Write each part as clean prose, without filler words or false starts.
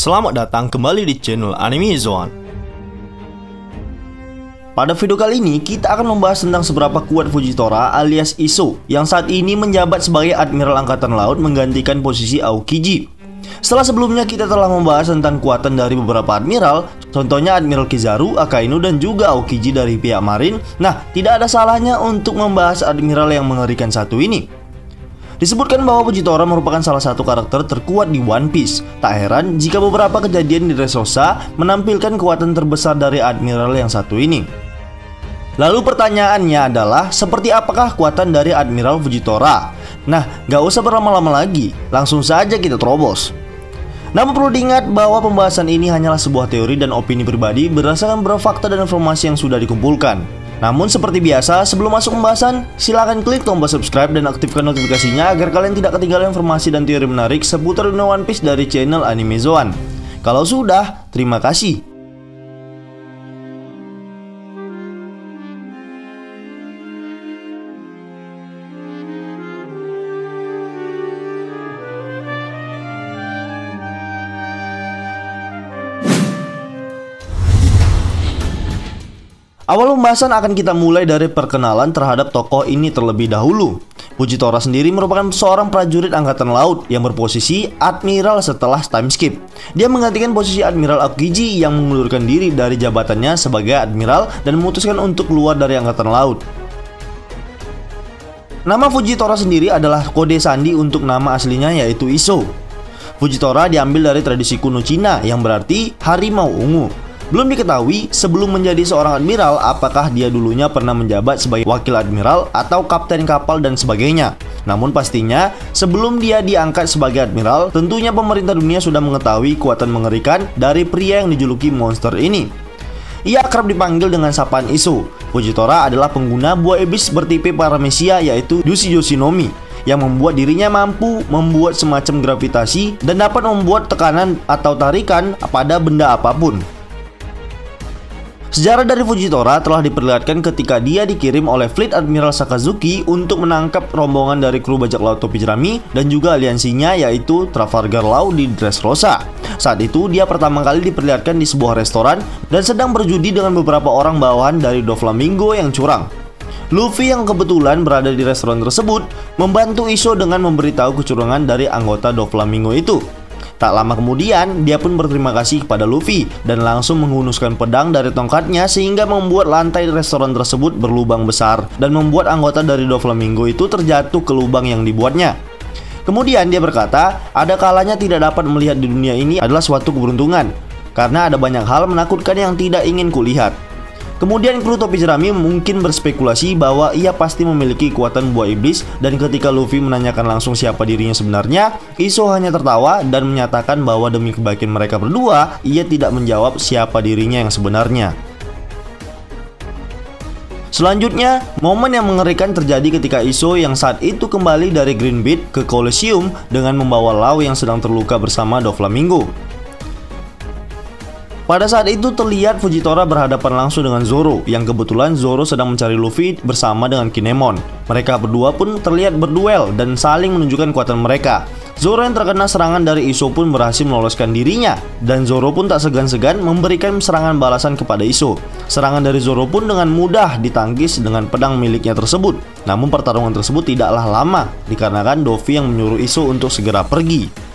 Selamat datang kembali di channel Anime Zone. Pada video kali ini kita akan membahas tentang seberapa kuat Fujitora alias Iso yang saat ini menjabat sebagai Admiral Angkatan Laut menggantikan posisi Aokiji. Setelah sebelumnya kita telah membahas tentang kekuatan dari beberapa admiral, contohnya Admiral Kizaru, Akainu, dan juga Aokiji dari pihak Marin. Nah, tidak ada salahnya untuk membahas admiral yang mengerikan satu ini. Disebutkan bahwa Fujitora merupakan salah satu karakter terkuat di One Piece. Tak heran jika beberapa kejadian di Dressrosa menampilkan kekuatan terbesar dari admiral yang satu ini. Lalu pertanyaannya adalah, seperti apakah kekuatan dari Admiral Fujitora? Nah, gak usah berlama-lama lagi, langsung saja kita terobos. Namun perlu diingat bahwa pembahasan ini hanyalah sebuah teori dan opini pribadi berdasarkan beberapa fakta dan informasi yang sudah dikumpulkan. Namun seperti biasa, sebelum masuk pembahasan, silahkan klik tombol subscribe dan aktifkan notifikasinya agar kalian tidak ketinggalan informasi dan teori menarik seputar dunia One Piece dari channel Anime Zone. Kalau sudah, terima kasih. Awal pembahasan akan kita mulai dari perkenalan terhadap tokoh ini terlebih dahulu. Fujitora sendiri merupakan seorang prajurit angkatan laut yang berposisi admiral setelah time skip. Dia menggantikan posisi Admiral Aokiji yang mengundurkan diri dari jabatannya sebagai admiral dan memutuskan untuk keluar dari angkatan laut. Nama Fujitora sendiri adalah kode sandi untuk nama aslinya, yaitu Iso. Fujitora diambil dari tradisi kuno Cina yang berarti harimau ungu. Belum diketahui sebelum menjadi seorang admiral apakah dia dulunya pernah menjabat sebagai wakil admiral atau kapten kapal dan sebagainya. Namun pastinya sebelum dia diangkat sebagai admiral, tentunya pemerintah dunia sudah mengetahui kekuatan mengerikan dari pria yang dijuluki monster ini. Ia akrab dipanggil dengan sapaan Iso. Fujitora adalah pengguna buah iblis bertipe paramecia, yaitu Yushi Yoshinomi, yang membuat dirinya mampu membuat semacam gravitasi dan dapat membuat tekanan atau tarikan pada benda apapun. Sejarah dari Fujitora telah diperlihatkan ketika dia dikirim oleh Fleet Admiral Sakazuki untuk menangkap rombongan dari kru bajak laut topi jerami dan juga aliansinya, yaitu Trafalgar Law di Dressrosa. Saat itu dia pertama kali diperlihatkan di sebuah restoran dan sedang berjudi dengan beberapa orang bawahan dari Doflamingo yang curang. Luffy yang kebetulan berada di restoran tersebut membantu Iso dengan memberitahu kecurangan dari anggota Doflamingo itu. Tak lama kemudian, dia pun berterima kasih kepada Luffy dan langsung menghunuskan pedang dari tongkatnya sehingga membuat lantai restoran tersebut berlubang besar dan membuat anggota dari Doflamingo itu terjatuh ke lubang yang dibuatnya. Kemudian dia berkata, ada kalanya tidak dapat melihat di dunia ini adalah suatu keberuntungan, karena ada banyak hal menakutkan yang tidak ingin kulihat. Kemudian kru topi jerami mungkin berspekulasi bahwa ia pasti memiliki kekuatan buah iblis, dan ketika Luffy menanyakan langsung siapa dirinya sebenarnya, Iso hanya tertawa dan menyatakan bahwa demi kebaikan mereka berdua, ia tidak menjawab siapa dirinya yang sebenarnya. Selanjutnya, momen yang mengerikan terjadi ketika Iso yang saat itu kembali dari Green Beach ke Colosseum dengan membawa Law yang sedang terluka bersama Doflamingo. Pada saat itu terlihat Fujitora berhadapan langsung dengan Zoro, yang kebetulan Zoro sedang mencari Luffy bersama dengan Kinemon. Mereka berdua pun terlihat berduel dan saling menunjukkan kekuatan mereka. Zoro yang terkena serangan dari Iso pun berhasil meloloskan dirinya, dan Zoro pun tak segan-segan memberikan serangan balasan kepada Iso. Serangan dari Zoro pun dengan mudah ditangkis dengan pedang miliknya tersebut. Namun pertarungan tersebut tidaklah lama, dikarenakan Luffy yang menyuruh Iso untuk segera pergi.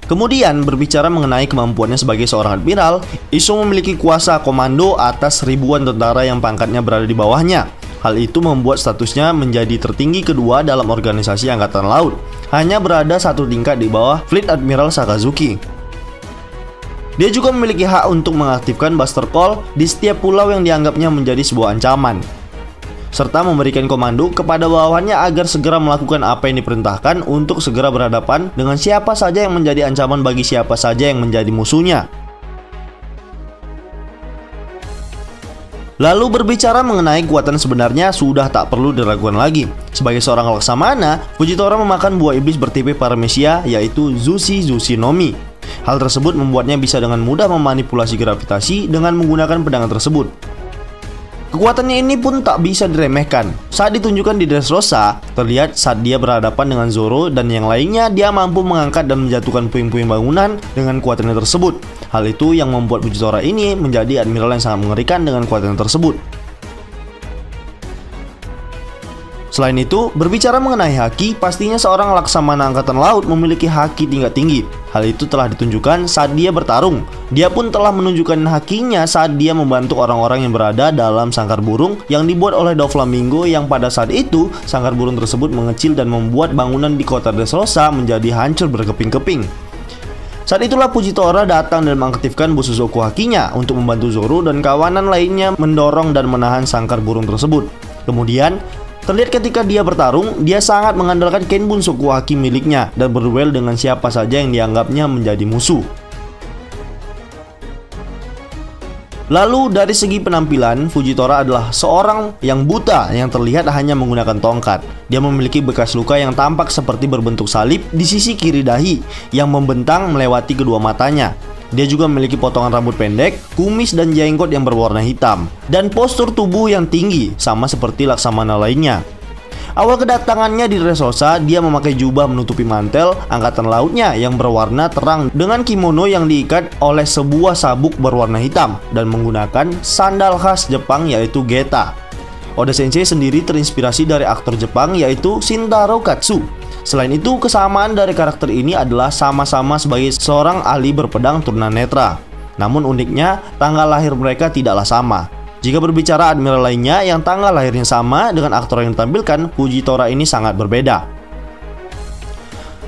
Kemudian berbicara mengenai kemampuannya sebagai seorang admiral, Iso memiliki kuasa komando atas ribuan tentara yang pangkatnya berada di bawahnya. Hal itu membuat statusnya menjadi tertinggi kedua dalam organisasi angkatan laut, hanya berada satu tingkat di bawah Fleet Admiral Sakazuki. Dia juga memiliki hak untuk mengaktifkan Buster Call di setiap pulau yang dianggapnya menjadi sebuah ancaman, serta memberikan komando kepada bawahannya agar segera melakukan apa yang diperintahkan untuk segera berhadapan dengan siapa saja yang menjadi ancaman bagi siapa saja yang menjadi musuhnya. Lalu berbicara mengenai kekuatan sebenarnya sudah tak perlu diragukan lagi. Sebagai seorang laksamana, Fujitora memakan buah iblis bertipe paramecia, yaitu Yushi Yoshinomi. Hal tersebut membuatnya bisa dengan mudah memanipulasi gravitasi dengan menggunakan pedang tersebut. Kekuatannya ini pun tak bisa diremehkan. Saat ditunjukkan di Dressrosa, terlihat saat dia berhadapan dengan Zoro dan yang lainnya, dia mampu mengangkat dan menjatuhkan puing-puing bangunan dengan kekuatannya tersebut. Hal itu yang membuat Fujitora ini menjadi admiral yang sangat mengerikan dengan kekuatan tersebut. Selain itu, berbicara mengenai haki, pastinya seorang laksamana angkatan laut memiliki haki tingkat tinggi. Hal itu telah ditunjukkan saat dia bertarung. Dia pun telah menunjukkan hakinya saat dia membantu orang-orang yang berada dalam sangkar burung yang dibuat oleh Doflamingo, yang pada saat itu sangkar burung tersebut mengecil dan membuat bangunan di kota Dressrosa menjadi hancur berkeping-keping. Saat itulah Fujitora datang dan mengaktifkan Bosozoku hakinya untuk membantu Zoro dan kawanan lainnya mendorong dan menahan sangkar burung tersebut. Kemudian terlihat ketika dia bertarung, dia sangat mengandalkan Kenbunsoku haki miliknya dan berduel dengan siapa saja yang dianggapnya menjadi musuh. Lalu dari segi penampilan, Fujitora adalah seorang yang buta yang terlihat hanya menggunakan tongkat. Dia memiliki bekas luka yang tampak seperti berbentuk salib di sisi kiri dahi yang membentang melewati kedua matanya. Dia juga memiliki potongan rambut pendek, kumis dan jenggot yang berwarna hitam, dan postur tubuh yang tinggi, sama seperti laksamana lainnya. Awal kedatangannya di Dressrosa, dia memakai jubah menutupi mantel angkatan lautnya yang berwarna terang dengan kimono yang diikat oleh sebuah sabuk berwarna hitam dan menggunakan sandal khas Jepang yaitu geta. Oda Sensei sendiri terinspirasi dari aktor Jepang yaitu Shintaro Katsu. Selain itu, kesamaan dari karakter ini adalah sama-sama sebagai seorang ahli berpedang tunanetra. Namun uniknya, tanggal lahir mereka tidaklah sama. Jika berbicara admiral lainnya yang tanggal lahirnya sama dengan aktor yang ditampilkan, Fujitora ini sangat berbeda.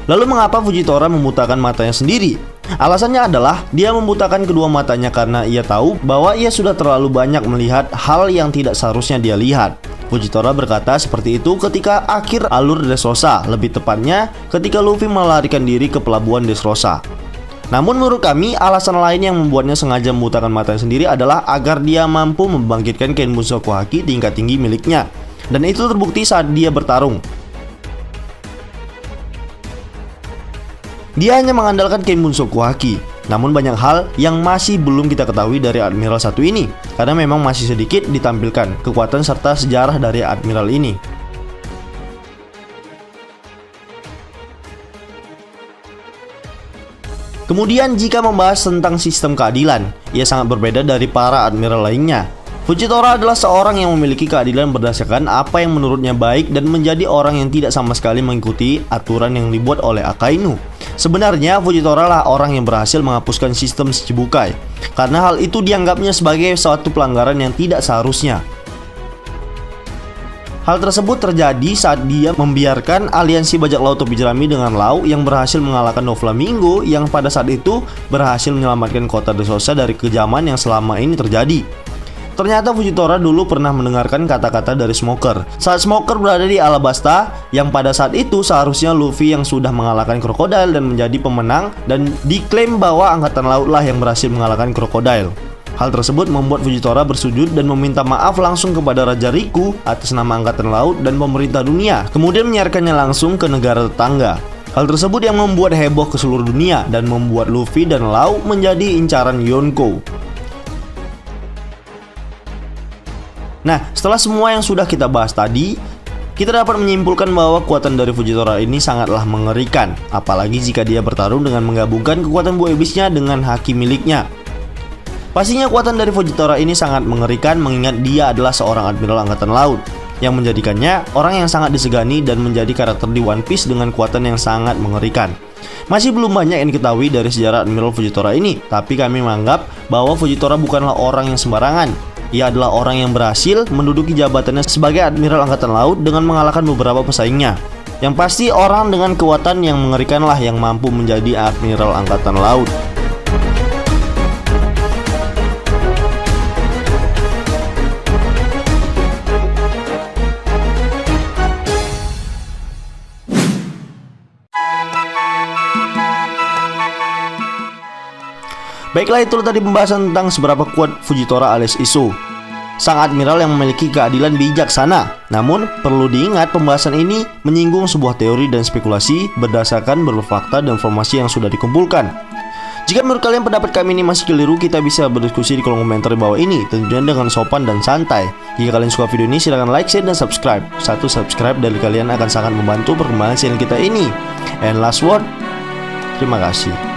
Lalu mengapa Fujitora membutakan matanya sendiri? Alasannya adalah dia membutakan kedua matanya karena ia tahu bahwa ia sudah terlalu banyak melihat hal yang tidak seharusnya dia lihat. Fujitora berkata seperti itu ketika akhir alur Dressrosa, lebih tepatnya ketika Luffy melarikan diri ke pelabuhan Dressrosa. Namun menurut kami, alasan lain yang membuatnya sengaja membutakan matanya sendiri adalah agar dia mampu membangkitkan Kenbunsoku haki tingkat tinggi miliknya. Dan itu terbukti saat dia bertarung. Dia hanya mengandalkan Kenbunsoku haki. Namun banyak hal yang masih belum kita ketahui dari Admiral satu ini, karena memang masih sedikit ditampilkan kekuatan serta sejarah dari Admiral ini. Kemudian jika membahas tentang sistem keadilan, ia sangat berbeda dari para Admiral lainnya. Fujitora adalah seorang yang memiliki keadilan berdasarkan apa yang menurutnya baik dan menjadi orang yang tidak sama sekali mengikuti aturan yang dibuat oleh Akainu. Sebenarnya Fujitora lah orang yang berhasil menghapuskan sistem Shichibukai, karena hal itu dianggapnya sebagai suatu pelanggaran yang tidak seharusnya. Hal tersebut terjadi saat dia membiarkan aliansi bajak laut topi jerami dengan Lau yang berhasil mengalahkan Doflamingo yang pada saat itu berhasil menyelamatkan kota Dressrosa dari kejaman yang selama ini terjadi. Ternyata Fujitora dulu pernah mendengarkan kata-kata dari Smoker saat Smoker berada di Alabasta, yang pada saat itu seharusnya Luffy yang sudah mengalahkan Crocodile dan menjadi pemenang, dan diklaim bahwa angkatan laut lah yang berhasil mengalahkan Crocodile. Hal tersebut membuat Fujitora bersujud dan meminta maaf langsung kepada Raja Riku atas nama angkatan laut dan pemerintah dunia, kemudian menyiarkannya langsung ke negara tetangga. Hal tersebut yang membuat heboh ke seluruh dunia dan membuat Luffy dan Lau menjadi incaran Yonko. Nah, setelah semua yang sudah kita bahas tadi, kita dapat menyimpulkan bahwa kekuatan dari Fujitora ini sangatlah mengerikan, apalagi jika dia bertarung dengan menggabungkan kekuatan buah iblisnya dengan haki miliknya. Pastinya kekuatan dari Fujitora ini sangat mengerikan mengingat dia adalah seorang admiral angkatan laut, yang menjadikannya orang yang sangat disegani dan menjadi karakter di One Piece dengan kekuatan yang sangat mengerikan. Masih belum banyak yang diketahui dari sejarah Admiral Fujitora ini, tapi kami menganggap bahwa Fujitora bukanlah orang yang sembarangan. Ia adalah orang yang berhasil menduduki jabatannya sebagai Admiral Angkatan Laut dengan mengalahkan beberapa pesaingnya. Yang pasti orang dengan kekuatan yang mengerikanlah yang mampu menjadi Admiral Angkatan Laut. Baiklah, itu tadi pembahasan tentang seberapa kuat Fujitora alias Iso, sang admiral yang memiliki keadilan bijaksana. Namun perlu diingat, pembahasan ini menyinggung sebuah teori dan spekulasi berdasarkan beberapa fakta dan informasi yang sudah dikumpulkan. Jika menurut kalian pendapat kami ini masih keliru, kita bisa berdiskusi di kolom komentar di bawah ini, tentunya dengan sopan dan santai. Jika kalian suka video ini, silahkan like, share, dan subscribe. Satu subscribe dari kalian akan sangat membantu perkembangan channel kita ini. And last word, terima kasih.